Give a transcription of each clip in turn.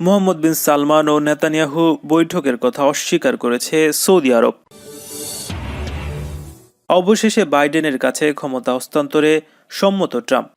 মোহাম্মদ বিন সালমান ও Netanyahu বৈঠকের কথা অস্বীকার করেছে সৌদি আরব। অবশেষে বাইডেনের কাছে ক্ষমতা হস্তান্তরে সম্মত ট্রাম্প।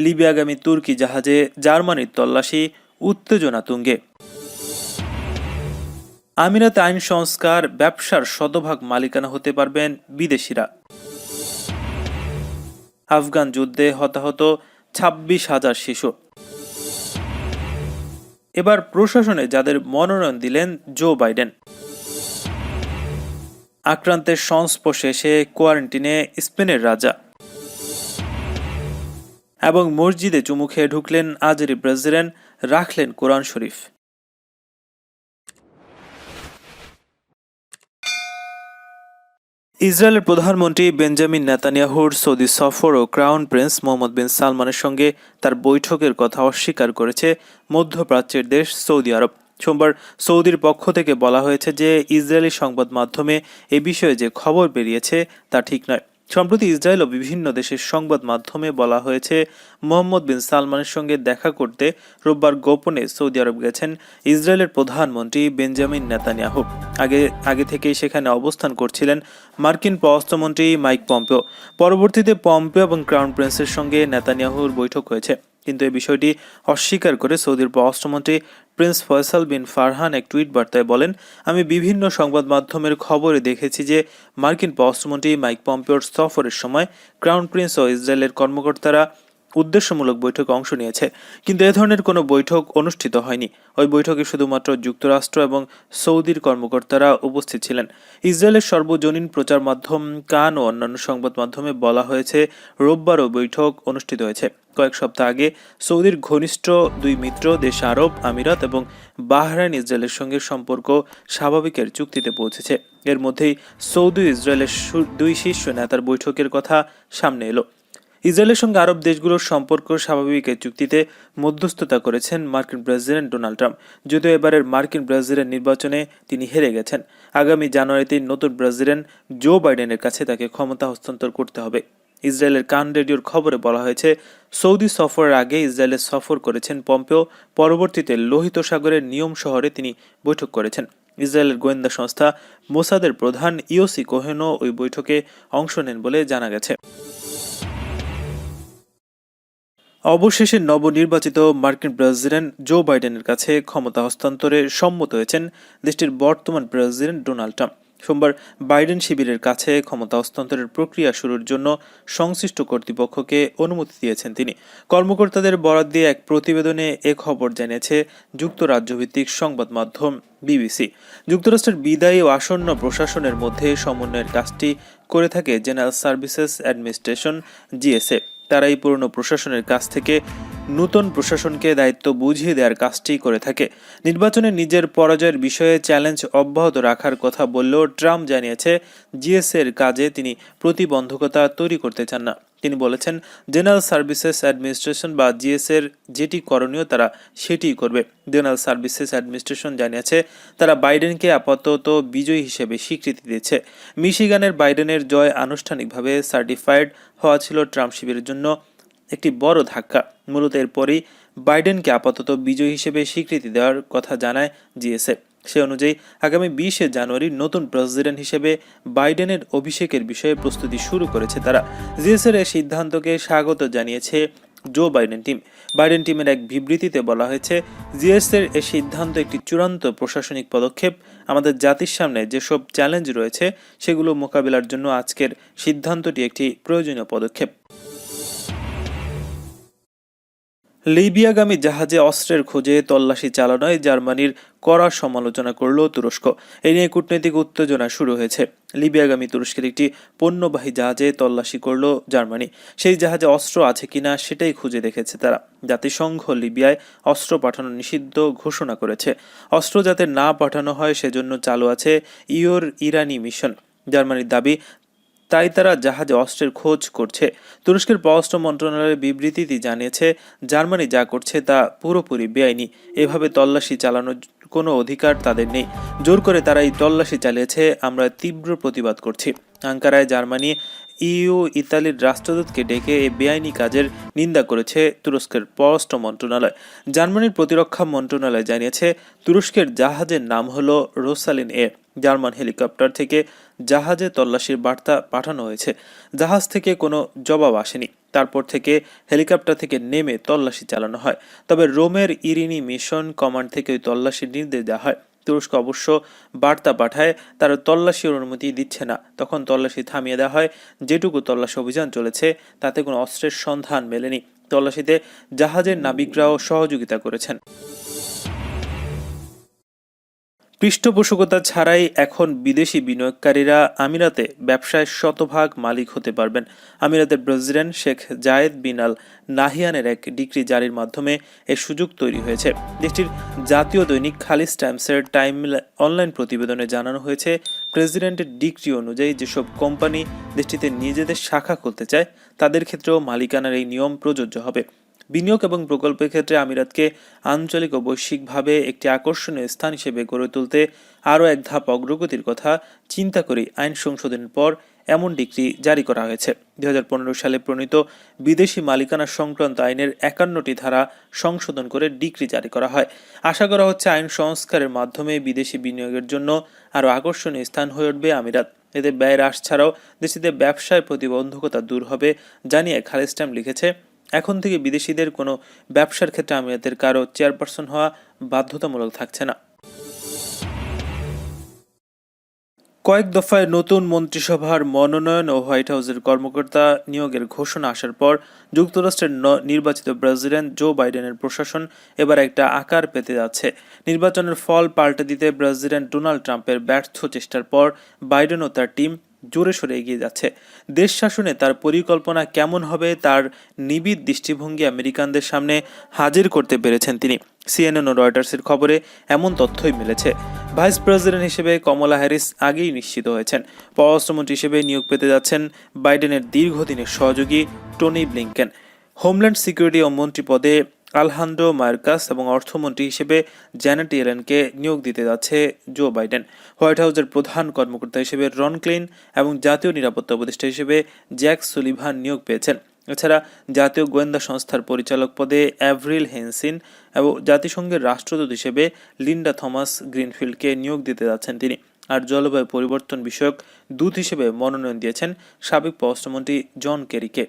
লিবিয়াগামী তুর্কি জাহাজে জার্মানির তল্লাশি, উত্তেজনা তুঙ্গে। আমিরাতে আইন সংস্কার, ব্যবসার শতভাগ মালিকানা হতে পারবেন বিদেশিরা। আফগান যুদ্ধে হতাহত 26,000 শিশু। এবার প্রশাসনে যাদের মনোনয়ন দিলেন জো বাইডেন। আক্রান্তের সংস্পর্শে এসে কোয়ারেন্টিনে স্পেনের রাজা। এবং মসজিদে চুমু খেয়ে ঢুকলেন আজেরি প্রেসিডেন্ট, রাখলেন কোরআন শরীফ। ইসরায়েলের প্রধানমন্ত্রী বেঞ্জামিন নেতানিয়াহুর সৌদি সফর ও ক্রাউন প্রিন্স মোহাম্মদ বিন সালমানের সঙ্গে তার বৈঠকের কথা অস্বীকার করেছে মধ্যপ্রাচ্যের দেশ সৌদি আরব। সোমবার সৌদির পক্ষ থেকে বলা হয়েছে যে ইসরায়েলি সংবাদ মাধ্যমে এ বিষয়ে যে খবর বেরিয়েছে তা ঠিক নয়। সম্প্রতি ইসরায়েল ও বিভিন্ন দেশের সংবাদ মাধ্যমে বলা হয়েছে মোহাম্মদ বিন সালমানের সঙ্গে দেখা করতে রোববার গোপনে সৌদি আরব গেছেন ইসরায়েলের প্রধানমন্ত্রী বেঞ্জামিন নেতানিয়াহু। আগে থেকেই সেখানে অবস্থান করছিলেন মার্কিন পররাষ্ট্রমন্ত্রী মাইক পম্পেও। পরবর্তীতে পম্পেও এবং ক্রাউন প্রিন্সের সঙ্গে নেতানিয়াহুর বৈঠক হয়েছে, কিন্তু এই বিষয়টি অস্বীকার করে সৌদির পররাষ্ট্রমন্ত্রী প্রিন্স ফয়সাল বিন ফারহান এক টুইট বার্তায় বলেন, আমি বিভিন্ন সংবাদ মাধ্যমের খবরে দেখেছি যে মার্কিন পররাষ্ট্রমন্ত্রী মাইক পম্পেওর সফরের সময় ক্রাউন প্রিন্স ও ইসরায়েলের কর্মকর্তারা উদ্দেশ্যমূলক বৈঠকে অংশ নিয়েছে, কিন্তু এ ধরনের কোনো বৈঠক অনুষ্ঠিত হয়নি। ওই বৈঠকে শুধুমাত্র যুক্তরাষ্ট্র এবং সৌদির কর্মকর্তারা উপস্থিত ছিলেন। ইসরায়েলের সর্বজনীন প্রচার মাধ্যম কান ও অন্যান্য সংবাদ মাধ্যমে বলা হয়েছে রোববারও বৈঠক অনুষ্ঠিত হয়েছে। কয়েক সপ্তাহ আগে সৌদির ঘনিষ্ঠ দুই মিত্র দেশ আরব আমিরাত এবং বাহরাইন ইসরায়েলের সঙ্গে সম্পর্ক স্বাভাবিকের চুক্তিতে পৌঁছেছে। এর মধ্যেই সৌদি ইসরায়েলের দুই শীর্ষ নেতার বৈঠকের কথা সামনে এলো। ইসরায়েলের সঙ্গে আরব দেশগুলোর সম্পর্ক স্বাভাবিকের চুক্তিতে মধ্যস্থতা করেছেন মার্কিন প্রেসিডেন্ট ডোনাল্ড ট্রাম্প। যদিও এবারের মার্কিন প্রেসিডেন্ট নির্বাচনে তিনি হেরে গেছেন। আগামী জানুয়ারিতে নতুন প্রেসিডেন্ট জো বাইডেনের কাছে তাকে ক্ষমতা হস্তান্তর করতে হবে। ইসরায়েলের কান রেডিওর খবরে বলা হয়েছে, সৌদি সফরের আগে ইসরায়েলে সফর করেছেন পম্পেও। পরবর্তীতে লোহিত সাগরের নিয়ম শহরে তিনি বৈঠক করেছেন। ইসরায়েলের গোয়েন্দা সংস্থা মোসাদের প্রধান ইওসি কোহেনও ওই বৈঠকে অংশ নেন বলে জানা গেছে। অবশেষে নবনির্বাচিত মার্কিন প্রেসিডেন্ট জো বাইডেনের কাছে ক্ষমতা হস্তান্তরে সম্মত হয়েছেন দেশটির বর্তমান প্রেসিডেন্ট ডোনাল্ড ট্রাম্প। সোমবার বাইডেন শিবিরের কাছে ক্ষমতা হস্তান্তরের প্রক্রিয়া শুরুর জন্য সংশ্লিষ্ট কর্তৃপক্ষকে অনুমতি দিয়েছেন তিনি। কর্মকর্তাদের বরাত দিয়ে এক প্রতিবেদনে এ খবর জানিয়েছে যুক্তরাজ্যভিত্তিক সংবাদ মাধ্যম বিবিসি। যুক্তরাষ্ট্রের বিদায়ী ও আসন্ন প্রশাসনের মধ্যে সমন্বয়ের কাজটি করে থাকে জেনারেল সার্ভিসেস অ্যাডমিনিস্ট্রেশন জিএসএ। তারাই পুরনো প্রশাসনের কাছ থেকে নতুন প্রশাসনকে দায়িত্ব বুঝিয়ে দেওয়ার কাজটি করে থাকে। নির্বাচনে নিজের পরাজয়ের বিষয়ে চ্যালেঞ্জ অব্যাহত রাখার কথা বললেও ট্রাম্প জানিয়েছে জিএসএর কাজে তিনি প্রতিবন্ধকতা তৈরি করতে চান না। তিনি বলেছেন, জেনারেল সার্ভিসেস অ্যাডমিনিস্ট্রেশন বা জিএসএর যেটি করণীয় তারা সেটিই করবে। জেনারেল সার্ভিসেস অ্যাডমিনিস্ট্রেশন জানিয়েছে তারা বাইডেনকে আপাতত বিজয়ী হিসেবে স্বীকৃতি দিয়েছে। মিশিগানের বাইডেনের জয় আনুষ্ঠানিকভাবে সার্টিফাইড হওয়া ছিল ট্রাম্প শিবিরের জন্য একটি বড় ধাক্কা। মূলত এরপরই বাইডেনকে আপাতত বিজয়ী হিসেবে স্বীকৃতি দেওয়ার কথা জানায় জিএসএ। সে অনুযায়ী আগামী 20 জানুয়ারি নতুন প্রেসিডেন্ট হিসেবে বাইডেনের অভিষেকের বিষয়ে প্রস্তুতি শুরু করেছে তারা। জিএসএর এই সিদ্ধান্তকে স্বাগত জানিয়েছে জো বাইডেন টিম। বাইডেন টিমের এক বিবৃতিতে বলা হয়েছে, জিএসএর এই সিদ্ধান্ত একটি চূড়ান্ত প্রশাসনিক পদক্ষেপ। আমাদের জাতির সামনে যেসব চ্যালেঞ্জ রয়েছে সেগুলো মোকাবিলার জন্য আজকের সিদ্ধান্তটি একটি প্রয়োজনীয় পদক্ষেপ। লিবিয়াগামী জাহাজে অস্ত্রের খোঁজে তল্লাশি চালানোয় জার্মানির কড়া সমালোচনা করল তুরস্ক। এ নিয়ে কূটনৈতিক উত্তেজনা শুরু হয়েছে। লিবিয়াগামী তুরস্কের একটি পণ্যবাহী জাহাজে তল্লাশি করল জার্মানি। সেই জাহাজে অস্ত্র আছে কিনা সেটাই খুঁজে দেখেছে তারা। জাতিসংঘ লিবিয়ায় অস্ত্র পাঠানো নিষিদ্ধ ঘোষণা করেছে। অস্ত্র যাতে না পাঠানো হয় সেজন্য চালু আছে ইরানি মিশন। জার্মানির দাবি, তাই তারা জাহাজে অস্ত্রের খোঁজ করছে। তুরস্কের পররাষ্ট্র মন্ত্রণালয়ের বিবৃতিটি জানিয়েছে, জার্মানি যা করছে তা পুরোপুরি বেআইনি। এভাবে তল্লাশি চালানোর কোনো অধিকার তাদের নেই। জোর করে তারা এই তল্লাশি চালিয়েছে, আমরা তীব্র প্রতিবাদ করছি। আঙ্কারায় জার্মানি, ইইউ, ইতালির রাষ্ট্রদূতকে ডেকে এই বেআইনি কাজের নিন্দা করেছে তুরস্কের পররাষ্ট্র মন্ত্রণালয়। জার্মানির প্রতিরক্ষা মন্ত্রণালয় জানিয়েছে, তুরস্কের জাহাজের নাম হলো রোসালিন এ। জার্মান হেলিকপ্টার থেকে জাহাজে তল্লাশির বার্তা পাঠানো হয়েছে। জাহাজ থেকে কোনো জবাব আসেনি। তারপর থেকে হেলিকপ্টার থেকে নেমে তল্লাশি চালানো হয়। তবে রোমের ইরিনি মিশন কমান্ড থেকে ওই তল্লাশির নির্দেশ দেওয়া হয়। তুরস্ক অবশ্য বার্তা পাঠায় তারা তল্লাশির অনুমতি দিচ্ছে না। তখন তল্লাশি থামিয়ে দেওয়া হয়। যেটুকু তল্লাশি অভিযান চলেছে তাতে কোনো অস্ত্রের সন্ধান মেলেনি। তল্লাশিতে জাহাজের নাবিকরাও সহযোগিতা করেছেন। পৃষ্ঠপোষকতা ছাড়াই এখন বিদেশি বিনিয়োগকারীরা আমিরাতে ব্যবসায় শতভাগ মালিক হতে পারবেন। আমিরাতের প্রেসিডেন্ট শেখ জায়েদ বিন আল নাহিয়ানের এক ডিক্রি জারির মাধ্যমে এ সুযোগ তৈরি হয়েছে। দেশটির জাতীয় দৈনিক খালিজ টাইমসের অনলাইন প্রতিবেদনে জানানো হয়েছে, প্রেসিডেন্টের ডিক্রি অনুযায়ী যেসব কোম্পানি দেশটিতে নিজেদের শাখা খুলতে চায় তাদের ক্ষেত্রেও মালিকানার এই নিয়ম প্রযোজ্য হবে। বিনিয়োগ এবং প্রকল্পের ক্ষেত্রে আমিরাতকে আঞ্চলিক ও বৈশ্বিকভাবে একটি আকর্ষণীয় স্থান হিসেবে গড়ে তুলতে আরও এক ধাপ অগ্রগতির কথা চিন্তা করে আইন সংশোধনের পর এমন ডিক্রি জারি করা হয়েছে। 2015 সালে প্রণীত বিদেশি মালিকানা সংক্রান্ত আইনের 51টি ধারা সংশোধন করে ডিক্রি জারি করা হয়। আশা করা হচ্ছে আইন সংস্কারের মাধ্যমে বিদেশি বিনিয়োগের জন্য আরও আকর্ষণীয় স্থান হয়ে উঠবে আমিরাত। এতে ব্যয় হ্রাস ছাড়াও দেশটিতে ব্যবসায় প্রতিবন্ধকতা দূর হবে জানিয়ে খালিজ টাইম লিখেছে, এখন থেকে বিদেশিদের কোনো ব্যবসার ক্ষেত্রে আমিরাতের কারো চেয়ারপারসন হওয়া বাধ্যতামূলক থাকছে না। কয়েক দফায় নতুন মন্ত্রিসভার মনোনয়ন ও হোয়াইট হাউসের কর্মকর্তা নিয়োগের ঘোষণা আসার পর যুক্তরাষ্ট্রের নির্বাচিত প্রেসিডেন্ট জো বাইডেনের প্রশাসন এবার একটা আকার পেতে যাচ্ছে। নির্বাচনের ফল পাল্টে দিতে প্রেসিডেন্ট ডোনাল্ড ট্রাম্পের ব্যর্থ চেষ্টার পর বাইডেন ও তার টিম জোরে সরে এগিয়ে যাচ্ছে। দেশ শাসনে তার পরিকল্পনা কেমন হবে তার নিবিড় দৃষ্টিভঙ্গি আমেরিকানদের সামনে হাজির করতে পেরেছেন তিনি। সিএনএন ও রয়টার্সের খবরে এমন তথ্যই মিলেছে। ভাইস প্রেসিডেন্ট হিসেবে কমলা হ্যারিস আগেই নিশ্চিত হয়েছেন। পররাষ্ট্রমন্ত্রী হিসেবে নিয়োগ পেতে যাচ্ছেন বাইডেনের দীর্ঘদিনের সহযোগী টনি ব্লিংকেন। হোমল্যান্ড সিকিউরিটি ও মন্ত্রী পদে আলহান্দ্রো মায়োরকাস এবং অর্থমন্ত্রী হিসেবে জ্যানেট ইয়েলেনকে নিয়োগ দিতে যাচ্ছে জো বাইডেন। হোয়াইট হাউসের প্রধান কর্মকর্তা হিসেবে রন ক্লিন এবং জাতীয় নিরাপত্তা উপদেষ্টা হিসেবে জ্যাক সুলিভান নিয়োগ পেয়েছেন। এছাড়া জাতীয় গোয়েন্দা সংস্থার পরিচালক পদে অ্যাভরিল হেনসিন এবং জাতিসংঘের রাষ্ট্রদূত হিসেবে লিন্ডা থমাস গ্রিনফিল্ডকে নিয়োগ দিতে যাচ্ছেন তিনি। আর জলবায়ু পরিবর্তন বিষয়ক দূত হিসেবে মনোনয়ন দিয়েছেন সাবেক পররাষ্ট্রমন্ত্রী জন কেরিকে।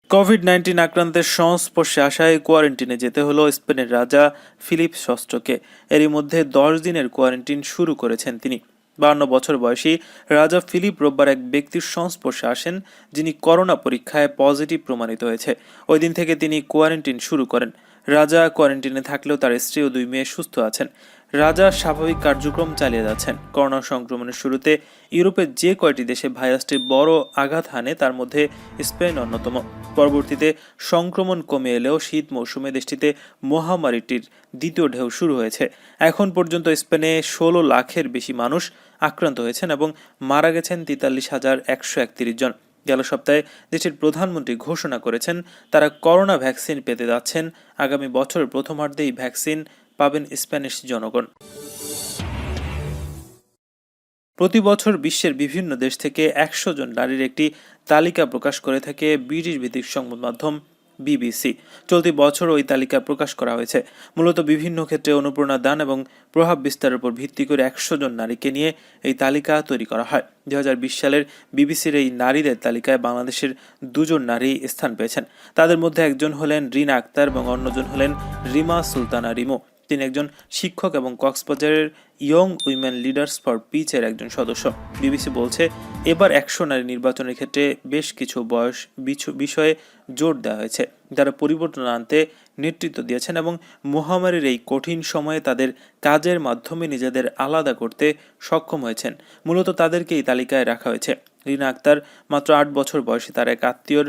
কোভিড-19 আক্রান্তের সংস্পর্শে আসায় কোয়ারেন্টিনে যেতে হলো স্পেনের রাজা ফিলিপ ষষ্ঠকে। এরই মধ্যে 10 দিনের কোয়ারেন্টিন শুরু করেছেন তিনি। 52 বছর বয়সী রাজা ফিলিপ রোববার এক ব্যক্তির সংস্পর্শে আসেন যিনি করোনা পরীক্ষায় পজিটিভ প্রমাণিত হয়েছে। ওই দিন থেকে তিনি কোয়ারেন্টিন শুরু করেন। রাজা কোয়ারেন্টিনে থাকলেও তার স্ত্রী ও 2 মেয়ে সুস্থ আছেন। রাজা স্বাভাবিক কার্যক্রম চালিয়ে যাচ্ছেন। করোনা সংক্রমণের শুরুতে ইউরোপের যে কয়টি দেশে ভাইরাসটি বড় আঘাত হানে তার মধ্যে স্পেন অন্যতম। পরবর্তীতে সংক্রমণ কমে এলেও শীত মৌসুমে দেশটিতে মহামারীটির দ্বিতীয় ঢেউ শুরু হয়েছে। এখন পর্যন্ত স্পেনে 16 লাখের বেশি মানুষ আক্রান্ত হয়েছেন এবং মারা গেছেন 43,131 জন। গেল সপ্তাহে দেশের প্রধানমন্ত্রী ঘোষণা করেছেন তারা করোনা ভ্যাকসিন পেতে যাচ্ছেন। আগামী বছরের প্রথমার্ধেই ভ্যাকসিন পাবেন স্প্যানিশ জনগণ। প্রতি বছর বিশ্বের বিভিন্ন দেশ থেকে 100 জন নারীর একটি তালিকা প্রকাশ করে থাকে ব্রিটিশ ভিত্তিক সংবাদ মাধ্যম বিবিসি। চলতি বছর ওই তালিকা প্রকাশ করা হয়েছে। মূলত বিভিন্ন ক্ষেত্রে অনুপ্রেরণা দান এবং প্রভাব বিস্তারের উপর ভিত্তি করে 100 জন নারীকে নিয়ে এই তালিকা তৈরি করা হয়। 2020 সালের বিবিসির এই নারীদের তালিকায় বাংলাদেশের 2 জন নারী স্থান পেয়েছেন। তাদের মধ্যে একজন হলেন রিনা আক্তার এবং অন্যজন হলেন রিমা সুলতানা রিমো। তিনি একজন শিক্ষক এবং কক্সবাজারের ইয়ং উইমেন লিডার্স ফর পিচের একজন সদস্য। বিবিসি বলছে, এবার 100 নারী নির্বাচনের ক্ষেত্রে বেশ কিছু বিষয়ে জোর দেওয়া হয়েছে। যারা পরিবর্তন আনতে নেতৃত্ব দিয়েছেন এবং মহামারীর এই কঠিন সময়ে তাদের কাজের মাধ্যমে নিজেদের আলাদা করতে সক্ষম হয়েছেন। মূলত তাদেরকে এই তালিকায় রাখা হয়েছে। রিনা আক্তার মাত্র 8 বছর বয়সী তার এক আত্মীয়র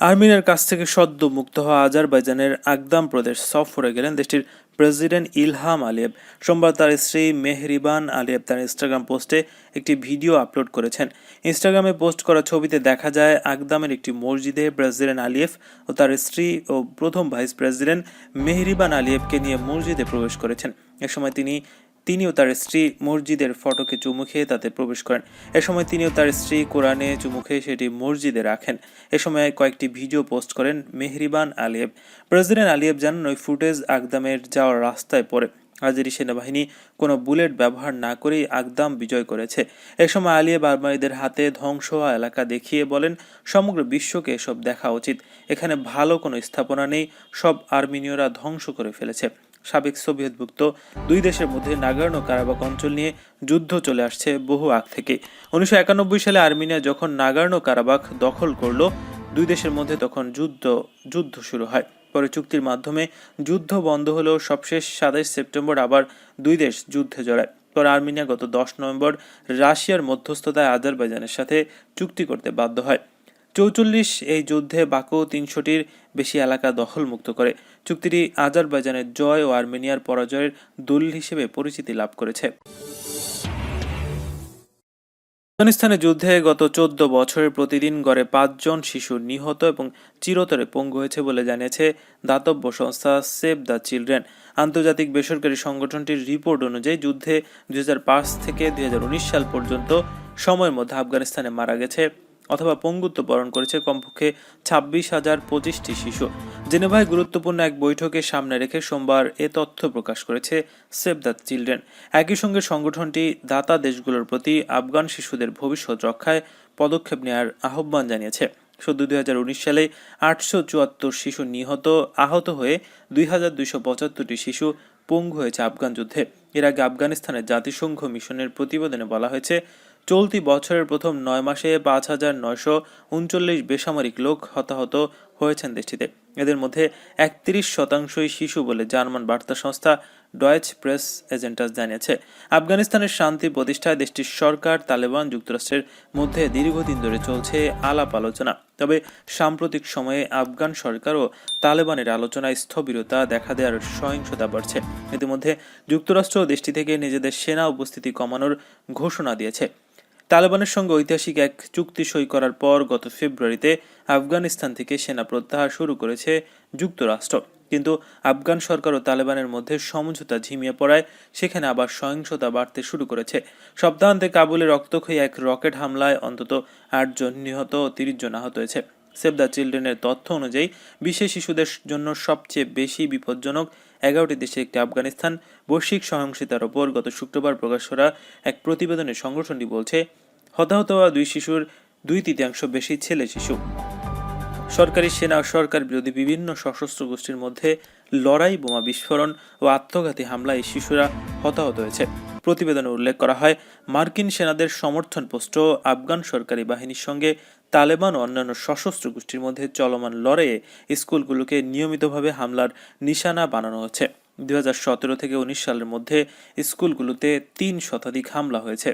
আর্মেনিয়ার কাছ থেকে সদ্য মুক্ত হওয়া আজারবাইজানের আকদাম প্রদেশ সফরে গেলেন দেশটির প্রেসিডেন্ট ইলহাম আলিয়েভ। সোমবার তার স্ত্রী মেহরিবান আলিয়েভ তার ইনস্টাগ্রাম পোস্টে একটি ভিডিও আপলোড করেছেন। ইনস্টাগ্রামে পোস্ট করা ছবিতে দেখা যায় আকদামের একটি মসজিদে প্রেসিডেন্ট আলিয়েভ ও তার স্ত্রী ও প্রথম ভাইস প্রেসিডেন্ট মেহরিবান আলিয়েভকে নিয়ে মসজিদে প্রবেশ করেছেন। এ সময় তিনিও তার স্ত্রী মসজিদের ফটকে চুমু খেয়ে তাতে প্রবেশ করেন। এ সময় তিনিও তার স্ত্রী কোরআনে চুমু খেয়ে সেটি মসজিদে রাখেন। এ সময় কয়েকটি ভিডিও পোস্ট করেন মেহরিবান আলিয়েভ। প্রেসিডেন্ট আলিয়েভ জানান, ওই ফুটেজ আকদামের যাওয়ার রাস্তায় পড়ে। আজারি সেনাবাহিনী কোনো বুলেট ব্যবহার না করেই আকদাম বিজয় করেছে। এ সময় আলিয়েভ আর্মেনিদের হাতে ধ্বংস হওয়া এলাকা দেখিয়ে বলেন, সমগ্র বিশ্বকে এসব দেখা উচিত। এখানে ভালো কোনো স্থাপনা নেই, সব আর্মেনীয়রা ধ্বংস করে ফেলেছে। সাবেক সোভিয়েতভুক্ত দুই দেশের মধ্যে নাগর্নো কারাবাখ অঞ্চল নিয়ে যুদ্ধ চলে আসছে বহু আগ থেকে। 1991 সালে আর্মেনিয়া যখন নাগর্নো কারাবাখ দখল করলো, দুই দেশের মধ্যে তখন যুদ্ধ শুরু হয়। পরে চুক্তির মাধ্যমে যুদ্ধ বন্ধ হলেও সবশেষ 27 সেপ্টেম্বর আবার দুই দেশ যুদ্ধে জড়ায়। পরে আর্মেনিয়া গত 10 নভেম্বর রাশিয়ার মধ্যস্থতায় আজারবাইজানের সাথে চুক্তি করতে বাধ্য হয়। 44 এই যুদ্ধে বাকু 300টির বেশি এলাকা দখলমুক্ত করে। চুক্তিটি আজারবাইজানের জয় ও আর্মেনিয়ার পরাজয়ের দলিল হিসেবে পরিচিতি লাভ করেছে। আফগানিস্তানের যুদ্ধে গত 14 বছরে প্রতিদিন গড়ে 5 জন শিশু নিহত এবং চিরতরে পঙ্গু হয়েছে বলে জানিয়েছে দাতব্য সংস্থা সেভ দ্য চিলড্রেন। আন্তর্জাতিক বেসরকারি সংগঠনটির রিপোর্ট অনুযায়ী যুদ্ধে 2005 থেকে 2019 সাল পর্যন্ত সময়ের মধ্যে আফগানিস্তানে মারা গেছে অথবা পঙ্গুত্ব বরণ করেছে কমপক্ষে 26,025টি শিশু। জেনেভায় গুরুত্বপূর্ণ এক বৈঠকে সামনে রেখে সোমবার এ তথ্য প্রকাশ করেছে সেভ দ্য চিলড্রেন। একই সঙ্গে সংগঠনটি দাতা দেশগুলোর প্রতি আফগান শিশুদের ভবিষ্যৎ রক্ষায় পদক্ষেপ নেওয়ার আহ্বান জানিয়েছে। শুধু 2019 সালে 874 শিশু আহত হয়ে 2,275টি শিশু পঙ্গু হয়েছে আফগান যুদ্ধে। এর আগে আফগানিস্তানের জাতিসংঘ মিশনের প্রতিবেদনে বলা হয়েছে, চলতি বছরের প্রথম 9 মাসে 5,939 বেসামরিক লোক হতাহত হয়েছেন দেশটিতে। এদের মধ্যে 31% শিশু বলে জার্মান বার্তা সংস্থা ডয়েচ প্রেস এজেন্টাস জানিয়েছে। আফগানিস্তানের শান্তি প্রতিষ্ঠায় দেশটির সরকার, তালেবান, যুক্তরাষ্ট্রের মধ্যে দীর্ঘদিন ধরে চলছে আলাপ আলোচনা। তবে সাম্প্রতিক সময়ে আফগান সরকার ও তালেবানের আলোচনায় স্থবিরতা দেখা দেওয়ার সহিংসতা বাড়ছে। ইতিমধ্যে যুক্তরাষ্ট্র দেশটি থেকে নিজেদের সেনা উপস্থিতি কমানোর ঘোষণা দিয়েছে। তালেবানের সঙ্গে ঐতিহাসিক এক চুক্তি সই করার পর গত ফেব্রুয়ারিতে আফগানিস্তান থেকে সেনা প্রত্যাহার শুরু করেছে যুক্তরাষ্ট্র। কিন্তু আফগান সরকার ও তালেবানের মধ্যে সমঝোতা ঝিমিয়ে পড়ায় সেখানে আবার সহিংসতা বাড়তে শুরু করেছে। সপ্তাহান্তে কাবুলে রক্তক্ষয়ী এক রকেট হামলায় অন্তত 8 জন নিহত ও 30 জন আহত হয়েছে। সেভ দ্য চিলড্রেনের তথ্য অনুযায়ী বিশ্বে শিশুদের জন্য সবচেয়ে বেশি বিপজ্জনক 11টি দেশে একটি আফগানিস্তান। বৈশ্বিক সহিংসতার ওপর গত শুক্রবার প্রকাশ করা এক প্রতিবেদনে সংগঠনটি বলছে, হতাহত হওয়া 2 শিশুর 2/3 বেশি ছেলে শিশু। সরকারি সেনা ও সরকার বিরোধী বিভিন্ন সশস্ত্র গোষ্ঠীর মধ্যে লড়াই, বোমা বিস্ফোরণ ও আত্মঘাতী হামলায় এই শিশুরা হতাহত হয়েছে। প্রতিবেদনে উল্লেখ করা হয়, মার্কিন সেনাদের সমর্থন পোস্ট আফগান সরকারি বাহিনীর সঙ্গে তালেবান ও অন্যান্য সশস্ত্র গোষ্ঠীর মধ্যে চলমান লড়াইয়ে স্কুলগুলোকে নিয়মিতভাবে হামলার নিশানা বানানো হচ্ছে। 2017 থেকে 19 সালের মধ্যে স্কুলগুলোতে 3 শতাধিক হামলা হয়েছে।